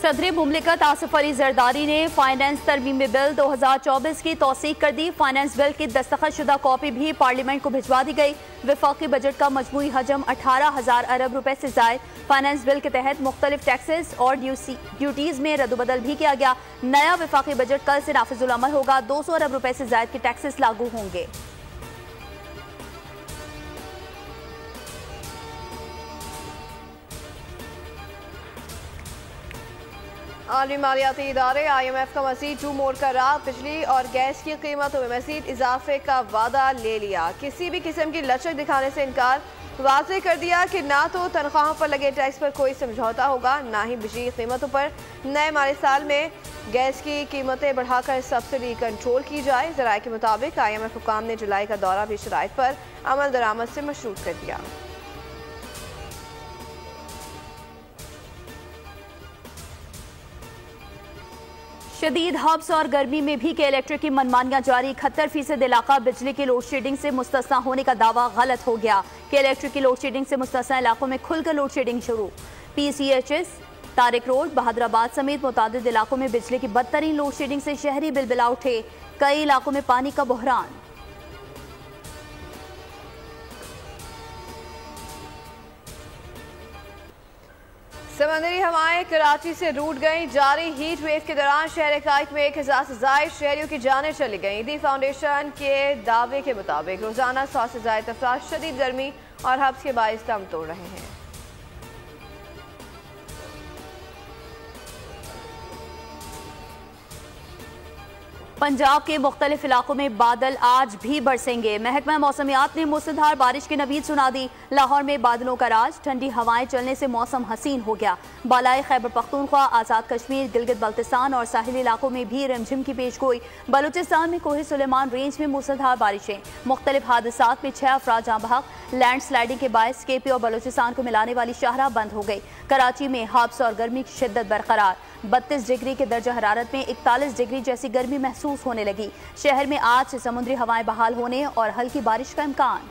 सदर मुमलिकत आसिफ अली जरदारी ने finance तरमीमी bill 2024 की तौसीक कर दी। फाइनेंस बिल की दस्तखतशुदा कॉपी भी पार्लियामेंट को भिजवा दी गई। वफाकी बजट का मजमूई हजम 18,000 अरब रुपए से जायद। फाइनेंस बिल के तहत मुख्तलिफ टैक्सेस और ड्यूटीज में रद्दबदल भी किया गया। नया वफाकी बजट कल से नाफिजुल अमल होगा। 200 अरब रुपए से जायद के टैक्सेस लागू होंगे। आलमी मालियाती इदारे IMF का मज़ीद 2 मोड़ का राह। बिजली और गैस की कीमतों में मज़ीद इजाफे का वादा ले लिया। किसी भी किस्म की लचक दिखाने से इनकार। वाज़ेह कर दिया कि ना तो तनख्वाहों पर लगे टैक्स पर कोई समझौता होगा, ना ही बिजली की कीमतों पर। नए माली साल में गैस की कीमतें बढ़ाकर सब्सिडी कंट्रोल की जाए। ज़राए के मुताबिक IMF हुकाम ने जुलाई का दौरा भी शराइत पर अमल दरामद से मशरूत कर दिया। शदीद हब्स और गर्मी में भी के इलेक्ट्रिक की मनमानियां जारी। 71% इलाका बिजली की लोड शेडिंग से मुस्तस्ना होने का दावा गलत हो गया। के इलेक्ट्रिक की लोड शेडिंग से मुस्तस्ना इलाकों में खुलकर लोड शेडिंग शुरू। PCHS, तारिक रोड, बहादुराबाद समेत मुतादिद इलाकों में बिजली की बदतरीन लोड शेडिंग से शहरी बिलबिला उठे। कई इलाकों में पानी का बहरान। समंदरी हवाएं कराची से रूट गईं। जारी हीट वेव के दौरान शहर काइक में 1000 से जायद शहरियों की जानें चली गईं। दी फाउंडेशन के दावे के मुताबिक रोजाना 100 से जायद अफराद शदीद गर्मी और हब्स के बाइस दम तोड़ रहे हैं। पंजाब के मुख्तलिफ इलाकों में बादल आज भी बरसेंगे। महकमा मौसमियात ने मूसलाधार बारिश की नवीद सुना दी। लाहौर में बादलों का राज, ठंडी हवाएं चलने से मौसम हसीन हो गया। बालाई खैबर पख्तूनख्वा, आज़ाद कश्मीर, गिलगित बल्तिस्तान और साहिली इलाकों में भी रिमझिम की पेशगोई। बलूचिस्तान में कोहे सुलेमान रेंज में मूसलाधार बारिशें। मुख्तलिफ हादसात में 6 अफराद जाँ बहक। लैंड स्लाइडिंग के बायस KP और बलूचिस्तान को मिलाने वाली शाहराह बंद हो गई। कराची में हब्स और गर्मी की शिद्दत बरकरार। 32 डिग्री के दर्जा हरारत में 41 डिग्री जैसी गर्मी महसूस होने लगी। शहर में आज से समुद्री हवाएं बहाल होने और हल्की बारिश का इम्कान।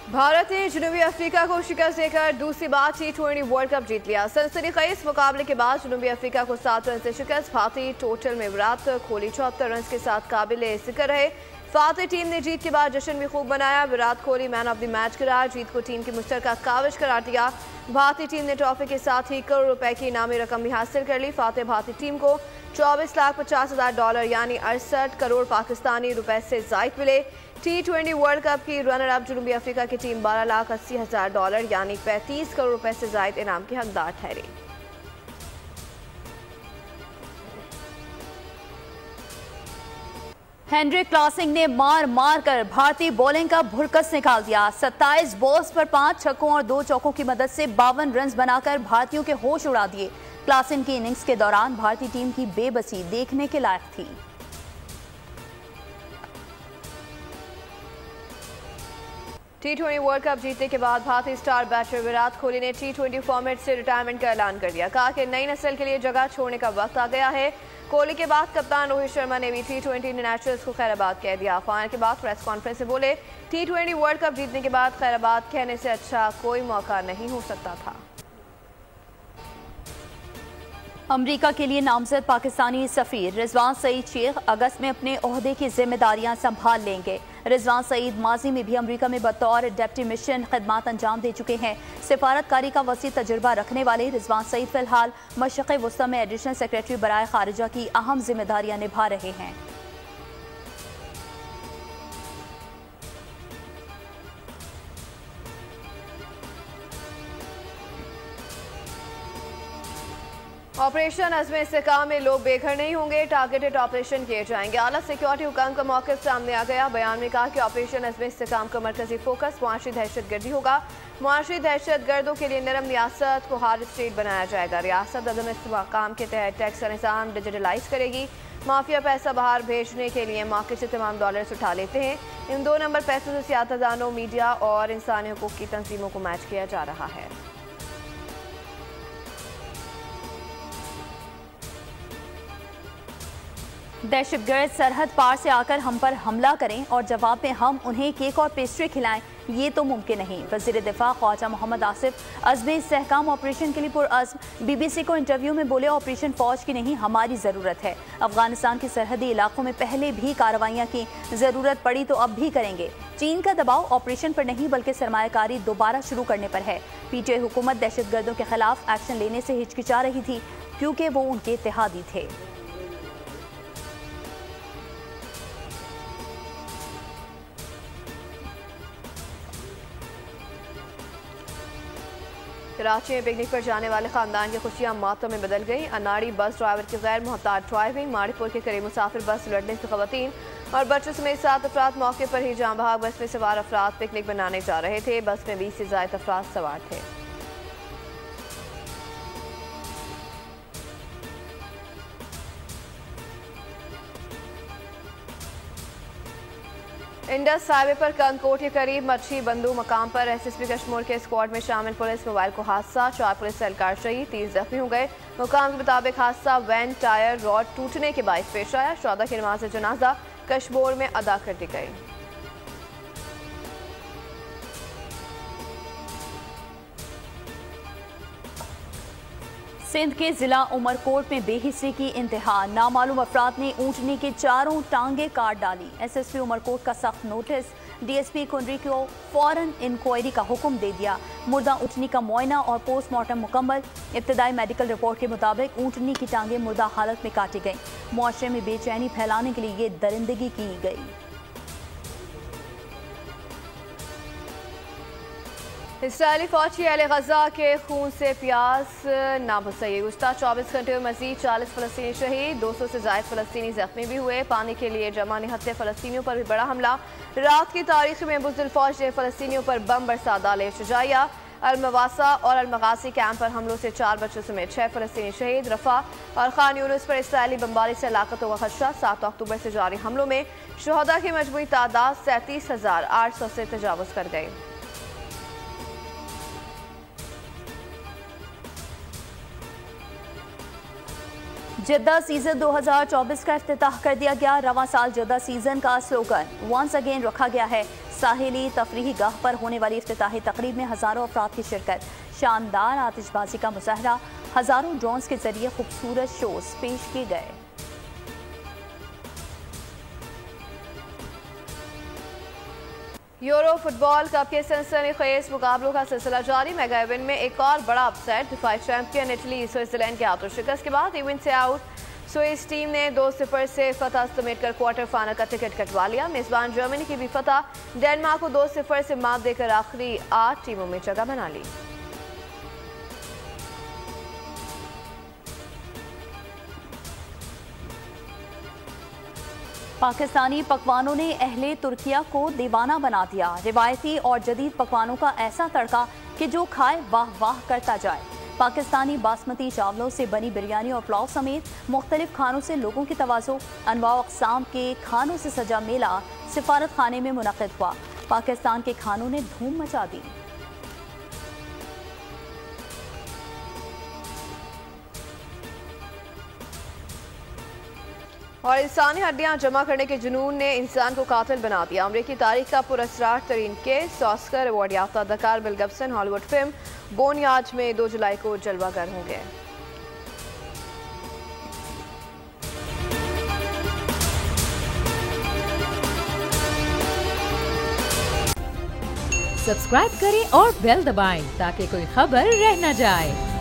भारत ने जनूबी अफ्रीका को शिकस्त देकर दूसरी बार T20 वर्ल्ड कप जीत लिया। सनसनीखेज मुकाबले के बाद जनूबी अफ्रीका को 7 रन से शिकस्त। भारतीय टोटल में विराट कोहली 74 रन के साथ काबिल जिक्र रहे। फातिह टीम ने जीत के बाद जश्न भी खूब मनाया। Virat Kohli man of the match करार। जीत को टीम की मुश्तरका काविश करार दिया। भारतीय टीम ने ट्रॉफी के साथ ही करोड़ रुपए की इनामी रकम भी हासिल कर ली। फातिह भारतीय टीम को $24,50,000 यानी 68 करोड़ पाकिस्तानी रुपए से जायद मिले। T20 वर्ल्ड कप की रनर अप जनूबी अफ्रीका की टीम $12,80,000 यानी 35 करोड़ रुपए से जायद इनाम की हकदार ठहरी। हेनरिक क्लासिंग ने मार मार कर भारतीय बॉलिंग का भुरकस निकाल दिया। 27 बॉल्स पर 5 छक्कों और 2 चौकों की मदद से 52 रन बनाकर भारतीयों के होश उड़ा दिए। क्लासिंग की इनिंग्स के दौरान भारतीय टीम की बेबसी देखने के लायक थी। T20 वर्ल्ड कप जीतने के बाद भारतीय स्टार बैटर विराट कोहली ने T20 फॉर्मेट से रिटायरमेंट का ऐलान कर दिया। कहा कि नई नस्ल के लिए जगह छोड़ने का वक्त आ गया है। कोहली के बाद कप्तान रोहित शर्मा ने भी T20 इंटरनेशनल्स को खैराबाद कह दिया। फाइनल के बाद प्रेस कॉन्फ्रेंस में बोले, T20 वर्ल्ड कप जीतने के बाद खैराबाद कहने से अच्छा कोई मौका नहीं हो सकता था। अमेरिका के लिए नामजद पाकिस्तानी सफीर रिजवान सईद शेख अगस्त में अपने ओहदे की जिम्मेदारियां संभाल लेंगे। रिजवान सईद माजी में भी अमेरिका में बतौर डिप्टी मिशन खिदमात अंजाम दे चुके हैं। सिफारतकारी का वसी तजुर्बा रखने वाले रिजवान सईद फिलहाल मशरक़ वस्ती में एडिशनल सेक्रेटरी बराए खारिजा की अहम जिम्मेदारियां निभा रहे हैं। ऑपरेशन अज़्म इस्तेहकाम में लोग बेघर नहीं होंगे। टारगेटेड ऑपरेशन किए जाएंगे। आला सिक्योरिटी हुकाम का मौक़िफ़ सामने आ गया। बयान में कहा कि ऑपरेशन अज़्म इस्तेहकाम का मरकजी फोकस मुआशी दहशतगर्दी होगा। मुआशी दहशतगर्दों के लिए नरम रियासत को हार्ड स्टेट बनाया जाएगा। रियासत अज़्म इस्तेहकाम के तहत टैक्स का निज़ाम डिजिटलाइज करेगी। माफिया पैसा बाहर भेजने के लिए मौके से तमाम डॉलर्स उठा लेते हैं। इन 2 नंबर पैसों से सियासतदानों, मीडिया और इंसानी हुकूक की तंजीमों को मैच किया जा रहा है। दहशतगर्द सरहद पार से आकर हम पर हमला करें और जवाब में हम उन्हें केक और पेस्ट्री खिलाएं, ये तो मुमकिन नहीं। वज़ीर दिफा ख्वाजा मोहम्मद आसिफ अज़्म इस्तेहकाम ऑपरेशन के लिए पुरअज़्म BBC को इंटरव्यू में बोले, ऑपरेशन फौज की नहीं हमारी ज़रूरत है। अफगानिस्तान के सरहदी इलाकों में पहले भी कार्रवाइयाँ की ज़रूरत पड़ी तो अब भी करेंगे। चीन का दबाव ऑपरेशन पर नहीं बल्कि सरमायाकारी दोबारा शुरू करने पर है। PTI हुकूमत दहशतगर्दों के खिलाफ एक्शन लेने से हिचकिचा रही थी क्योंकि वो उनके इत्तेहादी थे। कराची में पिकनिक पर जाने वाले खानदान की खुशियां मौतों में बदल गई। अनाड़ी बस ड्राइवर की गैर मुहताज ड्राइविंग, माड़ीपुर के करीब मुसाफिर बस लड़ने से खवातीन और बच्चों समेत 7 अफराद मौके पर ही जान बहक। बस में सवार अफराद पिकनिक मनाने जा रहे थे। बस में 20 से ज्यादा अफराद सवार थे। इंडस हाईवे पर कंदकोट के करीब मच्छी बंदू मकाम पर SSP कश्मीर के स्क्वाड में शामिल पुलिस मोबाइल को हादसा, 4 पुलिस एहलकार शहीद, 30 जख्मी हो गए। मुकाम के मुताबिक हादसा वैन टायर रॉड टूटने के बायस पेश आया। शुहदा की नमाज जनाजा कश्मीर में अदा कर दी गई। सिंध के जिला उमरकोट में बेहिस्सी की इंतहा, नामालूम अफराद ने ऊँटनी के चारों टांगे काट डाली। SSP उमरकोट का सख्त नोटिस, DSP कुंडरी को फौरन इंक्वायरी का हुक्म दे दिया। मुर्दा ऊँटनी का मुआयना और पोस्टमार्टम मुकम्मल। इब्तदाई मेडिकल रिपोर्ट के मुताबिक ऊँटनी की टांगे मुर्दा हालत में काटी गई। मुआशरे में बेचैनी फैलाने के लिए ये दरिंदगी की गई। इसराइली फौजी अहले गजा के खून से प्यास नाबुसई, गुज़श्ता 24 घंटे में मजीद 40 फ़लस्तीनी शहीद, 200 से ज़ायद फ़लस्तीनी जख्मी भी हुए। पानी के लिए जमा निहत्ते फ़लस्तीनियों पर भी बड़ा हमला। रात की तारीख में बुज़दिल फौज ने फ़लस्तीनियों पर बम बरसा डाले। शुजाइया, अलमवासा और अलमगासी कैंप पर हमलों से 4 बच्चों समेत 6 फ़लस्तीनी शहीद। रफा और खान यूनुस पर इसराइली बमबारी से हलाकतों का खदशा। 7 अक्टूबर से जारी हमलों में शुहदा की मजमूई तादाद 37,800 से तजावुज़ कर गई। जद्दा सीजन 2024 का इफ्तिताह कर दिया गया। रवां साल जद्दा सीजन का स्लोगन वंस अगेन रखा गया है। साहिली तफरीही गाह पर होने वाली इफ्तिताही तकरीब में हजारों अफराद की शिरकत। शानदार आतिशबाजी का मुजाहरा, हजारों ड्रोन्स के जरिए खूबसूरत शोज पेश किए गए। यूरो फुटबॉल कप के सनसनीखेज मुकाबलों का सिलसिला जारी। मेगा इवेंट में एक और बड़ा अपसेट, दिफाई चैंपियन इटली स्विट्जरलैंड के हाथों शिकस्त के बाद इवेंट से आउट। स्विस टीम ने 2-0 से फतह समेटकर क्वार्टर फाइनल का टिकट कटवा लिया। मेजबान जर्मनी की भी फतह, डेनमार्क को 2-0 से मात देकर आखिरी 8 टीमों में जगह बना ली। पाकिस्तानी पकवानों ने अहले तुर्किया को दीवाना बना दिया। रिवायती और जदीद पकवानों का ऐसा तड़का कि जो खाए वाह वाह करता जाए। पाकिस्तानी बासमती चावलों से बनी बिरयानी और पुलाव समेत मुख्तलिफ खानों से लोगों की तवाज़ो। अनवाउ अक़साम के खानों से सजा मेला सिफारत खाने में मुनक़िद हुआ। पाकिस्तान के खानों ने धूम मचा दी। और इंसानी हड्डियां जमा करने के जुनून ने इंसान को कातिल बना दिया। अमरीकी तारीख का पुरस्कार तरीन केस, ऑस्कर अवार्ड याफ्ता अदाकार मेल गिब्सन हॉलीवुड फिल्म बोनयार्ड में 2 जुलाई को जलवागर होंगे। सब्सक्राइब करें और बेल दबाएं ताकि कोई खबर रह न जाए।